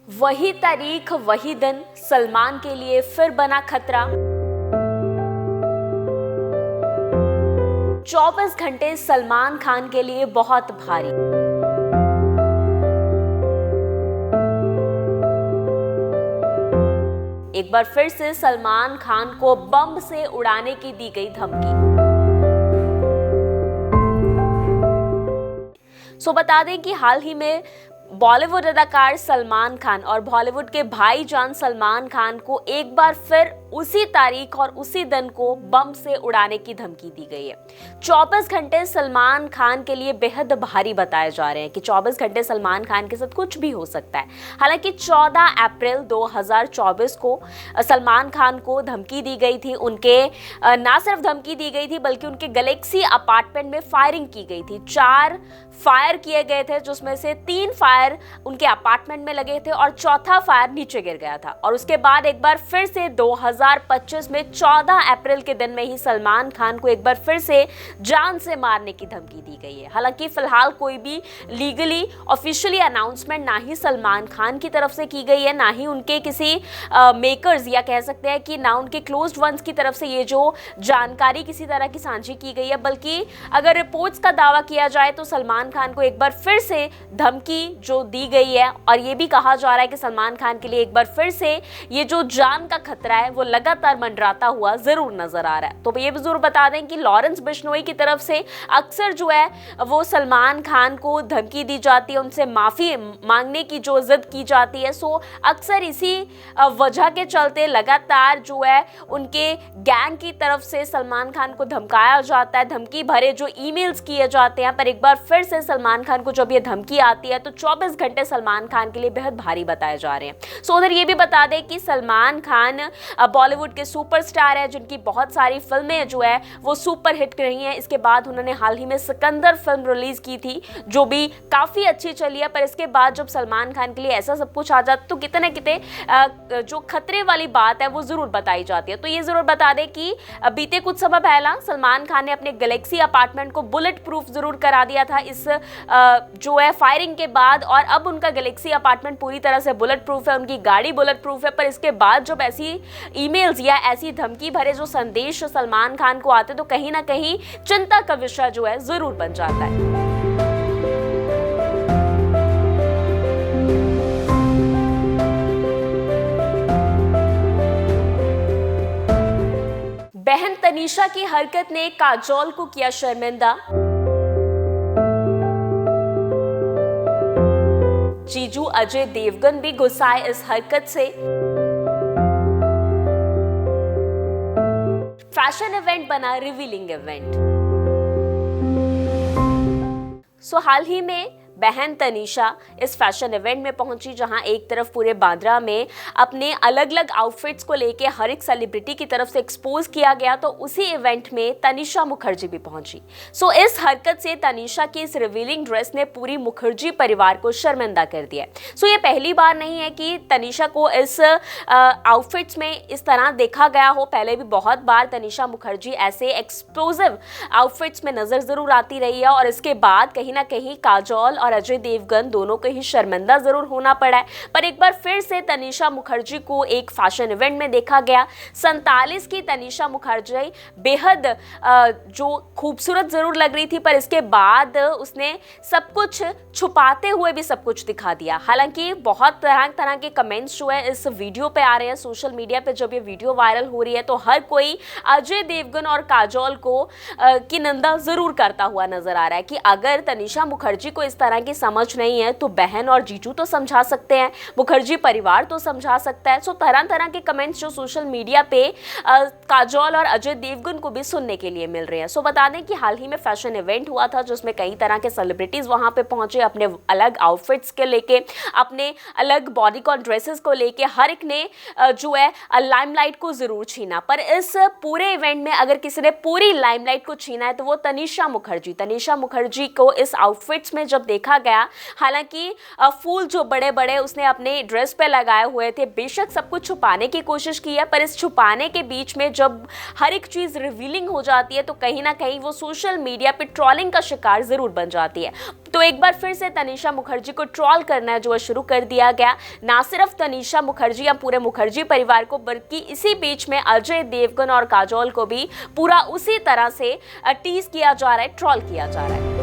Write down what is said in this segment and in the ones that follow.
वही तारीख वही दिन सलमान के लिए फिर बना खतरा। 24 घंटे सलमान खान के लिए बहुत भारी। एक बार फिर से सलमान खान को बम से उड़ाने की दी गई धमकी। बता दें कि हाल ही में बॉलीवुड अदाकार सलमान खान और बॉलीवुड के भाईजान सलमान खान को एक बार फिर उसी तारीख और उसी दिन को बम से उड़ाने की धमकी दी गई है। 24 घंटे सलमान खान के लिए बेहद भारी बताए जा रहे हैं कि 24 घंटे सलमान खान के साथ कुछ भी हो सकता है। हालांकि 14 अप्रैल 2024 को सलमान खान को धमकी दी गई थी। उनके ना सिर्फ धमकी दी गई थी बल्कि उनके गैलेक्सी अपार्टमेंट में फायरिंग की गई थी। 4 फायर किए गए थे जिसमें से 3 फायर उनके अपार्टमेंट में लगे थे और चौथा फायर नीचे गिर गया था। और उसके बाद एक बार फिर से 2025 में 14 अप्रैल के दिन में ही सलमान खान को एक बार फिर से जान से मारने की धमकी दी गई है। हालांकि फिलहाल कोई भी लीगली ऑफिशियली अनाउंसमेंट ना ही सलमान खान की तरफ से की गई है, ना ही उनके किसी मेकर्स या कह सकते हैं कि ना उनके क्लोज्ड वंस की तरफ से ये जो जानकारी किसी तरह की साझी की गई है। बल्कि अगर रिपोर्ट्स का दावा किया जाए तो सलमान खान को एक बार फिर से धमकी जो दी गई है और ये भी कहा जा रहा है कि सलमान खान के लिए एक बार फिर से ये जो जान का खतरा है वो लगातार मंडराता हुआ जरूर नजर आ रहा है। तो ये भी जरूर बता दें कि लॉरेंस बिश्नोई की तरफ से अक्सर जो है वो सलमान खान को धमकी दी जाती है, उनसे माफी मांगने की जो जिद की जाती है। अक्सर इसी वजह के चलते लगातार जो है उनके गैंग की तरफ से सलमान खान को धमकाया जाता है, धमकी भरे जो ईमेल्स किए जाते हैं। पर एक बार फिर से सलमान खान को जब ये धमकी आती है तो 24 घंटे सलमान खान के लिए बेहद भारी बताए जा रहे हैं। उधर ये भी बता दें कि सलमान खान बॉलीवुड के सुपरस्टार है जिनकी बहुत सारी फिल्में जो है वो सुपर हिट रही हैं। इसके बाद उन्होंने हाल ही में सिकंदर फिल्म रिलीज की थी जो भी काफी अच्छी चली है। पर इसके बाद जब सलमान खान के लिए ऐसा सब कुछ आ जाता तो कितने कितने जो खतरे वाली बात है वो जरूर बताई जाती है। तो ये जरूर बता दें कि बीते कुछ समय पहला सलमान खान ने अपने गैलेक्सी अपार्टमेंट को बुलेट प्रूफ जरूर करा दिया था इस जो है फायरिंग के बाद, और अब उनका गैलेक्सी अपार्टमेंट पूरी तरह से बुलेट प्रूफ है, उनकी गाड़ी बुलेट प्रूफ है। पर इसके बाद जब ऐसी ईमेल्स या ऐसी धमकी भरे जो संदेश सलमान खान को आते तो कहीं ना कहीं चिंता का विषय जो है जरूर बन जाता है। बहन तनीषा की हरकत ने काजोल को किया शर्मिंदा। जीजू अजय देवगन भी गुस्साए इस हरकत से। फैशन इवेंट बना रिवीलिंग इवेंट। हाल ही में बहन तनीषा इस फैशन इवेंट में पहुंची जहां एक तरफ पूरे बांद्रा में अपने अलग अलग आउटफिट्स को लेके हर एक सेलिब्रिटी की तरफ से एक्सपोज किया गया, तो उसी इवेंट में तनीषा मुखर्जी भी पहुंची। इस हरकत से तनीषा की इस रिवीलिंग ड्रेस ने पूरी मुखर्जी परिवार को शर्मिंदा कर दिया। ये पहली बार नहीं है कि तनीषा को इस आउटफिट्स में इस तरह देखा गया हो। पहले भी बहुत बार तनीषा मुखर्जी ऐसे एक्सप्लोजिव आउटफिट्स में नजर जरूर आती रही है और इसके बाद कहीं ना कहीं काजोल और अजय देवगन दोनों को ही शर्मिंदा जरूर होना पड़ा है। पर एक बार फिर से तनीषा मुखर्जी को एक फैशन इवेंट में देखा गया। 47 की तनीषा मुखर्जी बेहद जो खूबसूरत जरूर लग रही थी, पर इसके बाद उसने सब कुछ छुपाते हुए भी सब कुछ दिखा दिया। हालांकि बहुत तरह तरह के कमेंट्स जो है इस वीडियो पे आ रहे हैं सोशल मीडिया पे। जब ये वीडियो वायरल हो रही है तो हर कोई अजय देवगन और काजोल को की निंदा जरूर करता हुआ नजर आ रहा है कि अगर तनीषा मुखर्जी को इस तरह की समझ नहीं है तो बहन और जीजू तो समझा सकते हैं, मुखर्जी परिवार तो समझा सकता है। तरह तरह के कमेंट्स जो सोशल मीडिया पे काजोल और अजय देवगन को भी सुनने के लिए मिल रहे हैं। बता दें कि हाल ही में फैशन इवेंट हुआ था जिसमें कई तरह के सेलिब्रिटीज वहां पे पहुंचे अपने अलग आउटफिट्स के लेके, अपने अलग बॉडीकॉन ड्रेसेस को लेके। हर एक ने जो है लाइमलाइट को जरूर छीना। पर इस पूरे इवेंट में अगर किसी ने पूरी लाइमलाइट को छीना है तो वो तनीषा मुखर्जी को इस आउटफिट्स में जब देखा देखा गया। हालांकि फूल जो बड़े बड़े उसने अपने ड्रेस पे लगाए हुए थे, बेशक सब कुछ छुपाने की कोशिश की है, पर इस छुपाने के बीच में जब हर एक चीज़ रिवीलिंग हो जाती है तो कहीं ना कहीं वो सोशल मीडिया पे ट्रोलिंग का शिकार ज़रूर बन जाती है। तो एक बार फिर से तनीषा मुखर्जी को ट्रोल करना जो है शुरू कर दिया गया। ना सिर्फ तनीषा मुखर्जी या पूरे मुखर्जी परिवार को, बल्कि इसी बीच में अजय देवगन और काजोल को भी पूरा उसी तरह से टीज किया जा रहा है, ट्रोल किया जा रहा है।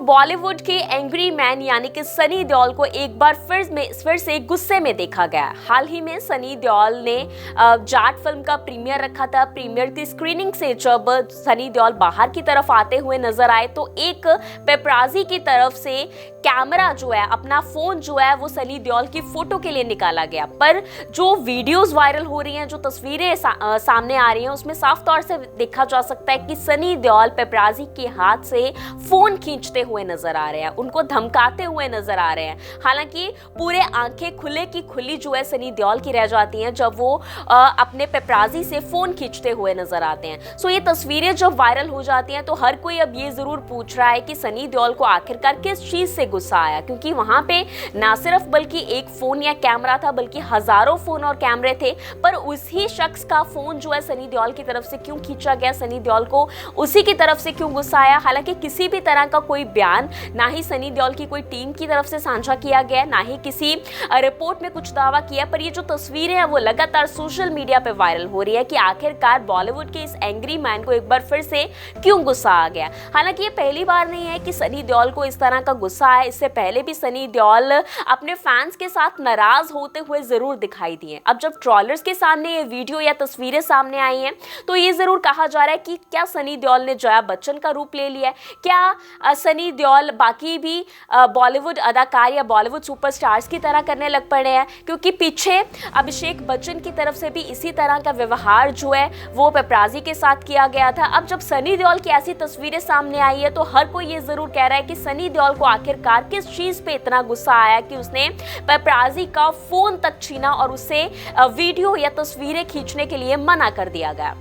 बॉलीवुड के एंग्री मैन यानी कि सनी देओल को एक बार फिर से गुस्से में देखा गया। हाल ही में सनी देओल ने जाट फिल्म का प्रीमियर रखा था। प्रीमियर की स्क्रीनिंग से जब सनी देओल बाहर की तरफ आते हुए नजर आए तो एक पेपराजी की तरफ से कैमरा जो है, अपना फोन जो है वो सनी देओल की फोटो के लिए निकाला गया। पर जो वीडियोस वायरल हो रही हैं, जो तस्वीरें सामने आ रही हैं, उसमें साफ तौर से देखा जा सकता है कि सनी देओल पेपराजी के हाथ से फोन खींचते हुए नजर आ रहे हैं, उनको धमकाते हुए नजर आ रहे हैं। हालांकि पूरे आंखें खुले की खुली जो है सनी देओल की रह जाती हैं जब वो अपने पेपराजी से फोन खींचते हुए नजर आते हैं। सो ये तस्वीरें जब वायरल हो जाती हैं तो हर कोई अब ये जरूर पूछ रहा है कि सनी देओल को आखिरकार किस चीज से गुस्सा आया, क्योंकि वहां पे ना सिर्फ बल्कि एक फोन या कैमरा था, बल्कि हजारों फोन और कैमरे थे। पर उसी शख्स का फोन जो है सनी देओल की तरफ से क्यों खींचा गया, सनी देओल को उसी की तरफ से क्यों गुस्सा आया। हालांकि किसी भी तरह का कोई बयान ना ही सनी देओल की कोई टीम की तरफ से साझा किया गया, ना ही किसी रिपोर्ट में कुछ दावा किया। पर ये जो तस्वीरें हैं वो लगातार सोशल मीडिया पे वायरल हो रही है कि आखिरकार बॉलीवुड के इस एंग्री मैन को एक बार फिर से क्यों गुस्सा आ गया। हालांकि ये पहली बार नहीं है कि सनी देओल को इस तरह का गुस्सा आया। इससे पहले भी सनी देओल अपने फैंस के साथ नाराज होते हुए जरूर दिखाई दिए। अब जब ट्रोलर्स के सामने ये वीडियो या तस्वीरें सामने आई हैं तो ये जरूर कहा जा रहा है कि क्या सनी देओल ने जया बच्चन का रूप ले लिया है, क्या सनी देओल बाकी भी बॉलीवुड अदाकार या बॉलीवुड सुपरस्टार्स की तरह करने लग पड़े हैं, क्योंकि पीछे अभिषेक बच्चन की तरफ से भी इसी तरह का व्यवहार जो है वो पेपराजी के साथ किया गया था। अब जब सनी देओल की ऐसी तस्वीरें सामने आई है तो हर कोई ये जरूर कह रहा है कि सनी देओल को आखिरकार किस चीज पे इतना गुस्सा आया कि उसने पेपराजी का फोन तक छीना और उससे वीडियो या तस्वीरें खींचने के लिए मना कर दिया गया।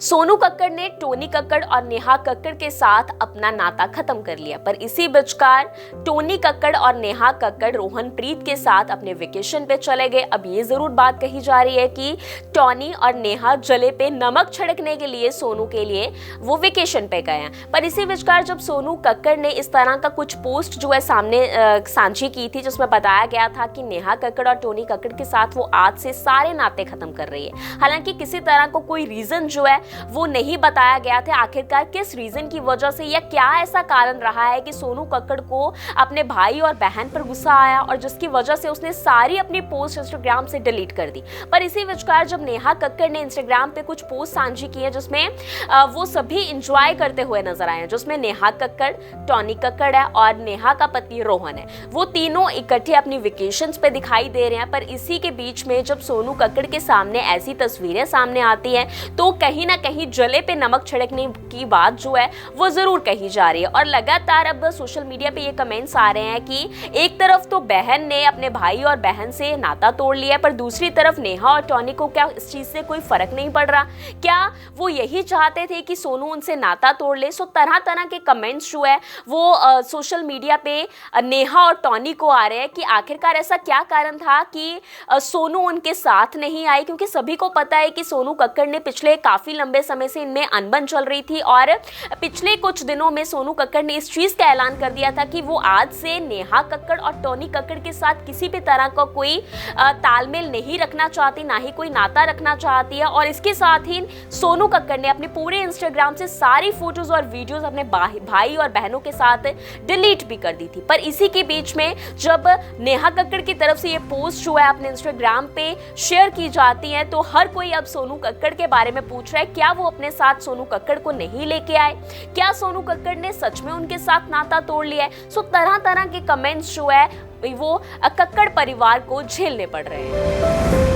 सोनू कक्कड़ ने टोनी कक्कड़ और नेहा कक्कड़ के साथ अपना नाता खत्म कर लिया, पर इसी बीचकार टोनी कक्कड़ और नेहा कक्कड़ रोहनप्रीत के साथ अपने वेकेशन पे चले गए। अब ये जरूर बात कही जा रही है कि टोनी और नेहा जले पे नमक छिड़कने के लिए सोनू के लिए वो वेकेशन पे गए हैं। पर इसी बीचकार जब सोनू कक्कड़ ने इस तरह का कुछ पोस्ट जो है सामने साझी की थी जिसमें बताया गया था कि नेहा कक्कड़ और टोनी कक्कड़ के साथ वो आज से सारे नाते खत्म कर रही है। हालांकि किसी तरह को कोई रीजन जो है वो नहीं बताया गया था, आखिरकार किस रीजन की वजह से या क्या ऐसा कारण रहा है कि सोनू कक्कड़ को अपने भाई और बहन पर गुस्सा आया और जिसकी वजह से उसने सारी अपनी पोस्ट इंस्टाग्राम से डिलीट कर दी। पर इसी विचकार जब नेहा कक्कड़ ने इंस्टाग्राम पे कुछ पोस्ट साझी की है जिसमें वो सभी इंजॉय करते हुए नजर आए हैं, जिसमें नेहा कक्कड़, टोनी कक्कड़ है और नेहा का पति रोहन है, वो तीनों इकट्ठे अपनी वेकेशंस पे दिखाई दे रहे हैं। पर इसी के बीच में जब सोनू कक्कड़ के सामने ऐसी तस्वीरें सामने आती हैं तो कहीं ना कहीं जले पे नमक छिड़कने की बात जो है वो जरूर कही जा रही है। और लगातार अब सोशल मीडिया पे ये कमेंट्स आ रहे हैं कि एक तरफ तो बहन ने अपने भाई और बहन से नाता तोड़ लिया, पर दूसरी तरफ नेहा और टोनी को क्या इस चीज से कोई फर्क नहीं पड़ रहा, क्या वो यही चाहते थे कि सोनू उनसे नाता तोड़ ले। सो तरह तरह के कमेंट्स जो है वो सोशल मीडिया पे नेहा और टोनी को आ रहे हैं कि आखिरकार ऐसा क्या कारण था कि सोनू उनके साथ नहीं आई, क्योंकि सभी को पता है कि सोनू कक्कड़ ने पिछले काफी लंबे समय समय से इनमें अनबन चल रही थी और पिछले कुछ दिनों में सोनू कक्कड़ ने इस चीज का ऐलान कर दिया था कि वो आज से नेहा कक्कड़ और टोनी कक्कड़ के साथ किसी भी तरह का कोई तालमेल नहीं रखना चाहती, ना ही कोई नाता रखना चाहती है। और इसके साथ ही सोनू कक्कड़ ने अपने पूरे इंस्टाग्राम से सारी फोटोज और वीडियोस अपने भाई और बहनों के साथ डिलीट भी कर दी थी। पर इसी के बीच में जब नेहा कक्कड़ की तरफ से ये पोस्ट जो है अपने इंस्टाग्राम पे शेयर की जाती है तो हर कोई अब सोनू कक्कड़ के बारे में पूछ रहा है, क्या वो अपने साथ सोनू कक्कड़ को नहीं लेके आए, क्या सोनू कक्कड़ ने सच में उनके साथ नाता तोड़ लिया है। सो तरह तरह के कमेंट्स जो है वो कक्कड़ परिवार को झेलने पड़ रहे हैं।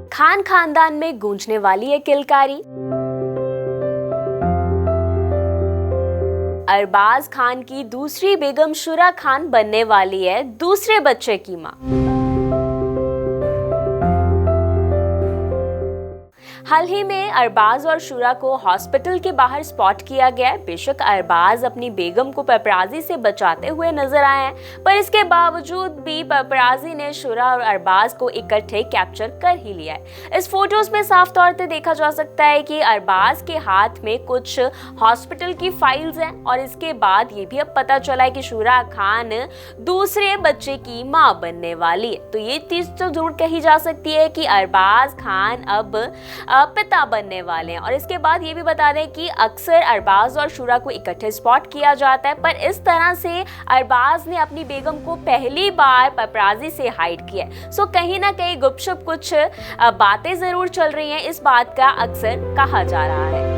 खान खानदान में गूंजने वाली है किलकारी। अरबाज खान की दूसरी बेगम शुरा खान बनने वाली है दूसरे बच्चे की मां। हाल ही में अरबाज और शुरा को हॉस्पिटल के बाहर स्पॉट किया गया। बेशक अरबाज अपनी बेगम को पेपराजी से बचाते हुए नजर आए हैं, पर इसके बावजूद भी पेपराजी ने शुरा और अरबाज को इकट्ठे कैप्चर कर ही लिया है। इस फोटोज में साफ तौर पे देखा जा सकता है कि अरबाज के हाथ में कुछ हॉस्पिटल की फाइल्स हैं और इसके बाद ये भी अब पता चला है कि शुरा खान दूसरे बच्चे की मां बनने वाली है। तो ये चीज तो जरूर कही जा सकती है कि अरबाज खान अब पिता बनने वाले हैं। और इसके बाद ये भी बता दें कि अक्सर अरबाज और शुरा को इकट्ठे स्पॉट किया जाता है, पर इस तरह से अरबाज ने अपनी बेगम को पहली बार पेपराजी से हाइड किया है। सो कहीं ना कहीं गुपशुप कुछ बातें जरूर चल रही हैं, इस बात का अक्सर कहा जा रहा है।